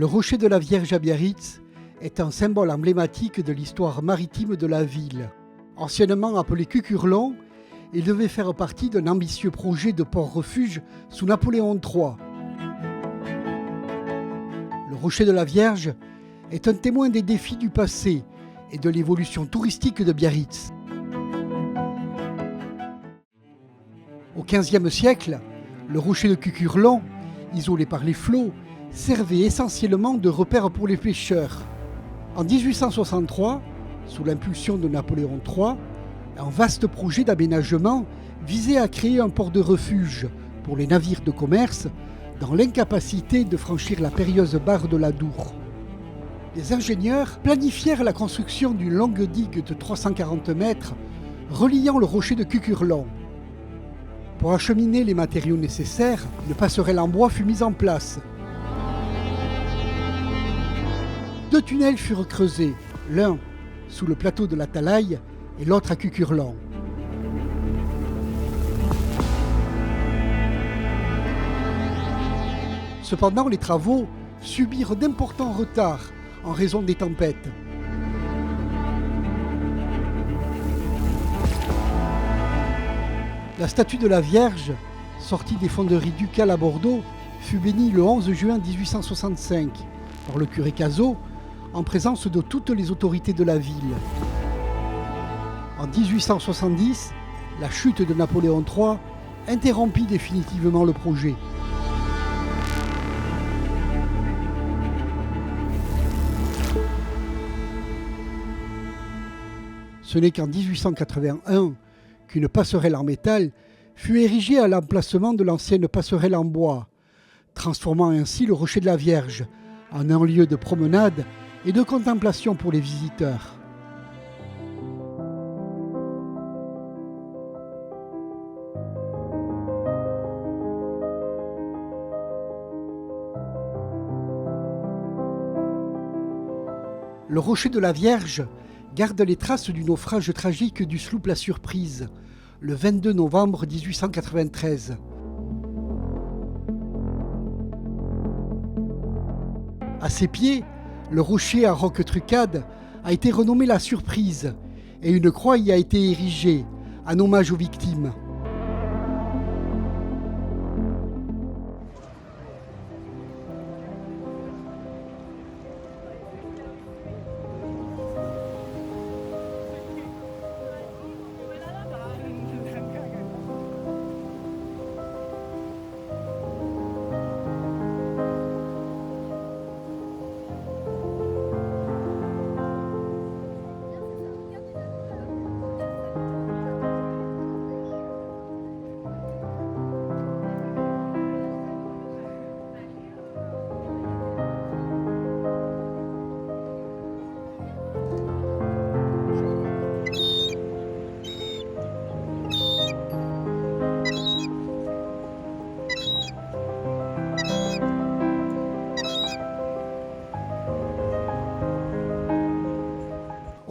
Le rocher de la Vierge à Biarritz est un symbole emblématique de l'histoire maritime de la ville. Anciennement appelé Cucurlon, il devait faire partie d'un ambitieux projet de port-refuge sous Napoléon III. Le rocher de la Vierge est un témoin des défis du passé et de l'évolution touristique de Biarritz. Au XVe siècle, le rocher de Cucurlon, isolé par les flots, servait essentiellement de repère pour les pêcheurs. En 1863, sous l'impulsion de Napoléon III, un vaste projet d'aménagement visait à créer un port de refuge pour les navires de commerce dans l'incapacité de franchir la périlleuse barre de l'Adour. Les ingénieurs planifièrent la construction d'une longue digue de 340 mètres reliant le rocher de Cucurlon. Pour acheminer les matériaux nécessaires, une passerelle en bois fut mise en place. 2 tunnels furent creusés, l'un sous le plateau de la Talaï et l'autre à Cucurlon. Cependant, les travaux subirent d'importants retards en raison des tempêtes. La statue de la Vierge, sortie des fonderies ducales à Bordeaux, fut bénie le 11 juin 1865 par le curé Cazot, en présence de toutes les autorités de la ville. En 1870, la chute de Napoléon III interrompit définitivement le projet. Ce n'est qu'en 1881 qu'une passerelle en métal fut érigée à l'emplacement de l'ancienne passerelle en bois, transformant ainsi le rocher de la Vierge en un lieu de promenade et de contemplation pour les visiteurs. Le rocher de la Vierge garde les traces du naufrage tragique du sloop La Surprise, le 22 novembre 1893. À ses pieds, le rocher à roc trucade a été renommé La Surprise et une croix y a été érigée en hommage aux victimes.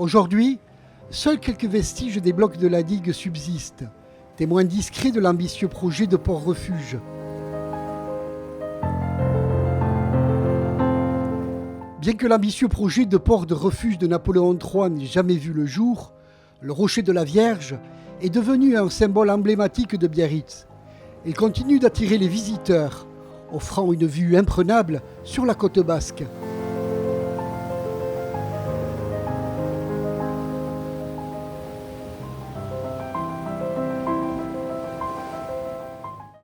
Aujourd'hui, seuls quelques vestiges des blocs de la digue subsistent, témoins discrets de l'ambitieux projet de port-refuge. Bien que l'ambitieux projet de port de refuge de Napoléon III n'ait jamais vu le jour, le rocher de la Vierge est devenu un symbole emblématique de Biarritz. Il continue d'attirer les visiteurs, offrant une vue imprenable sur la côte basque.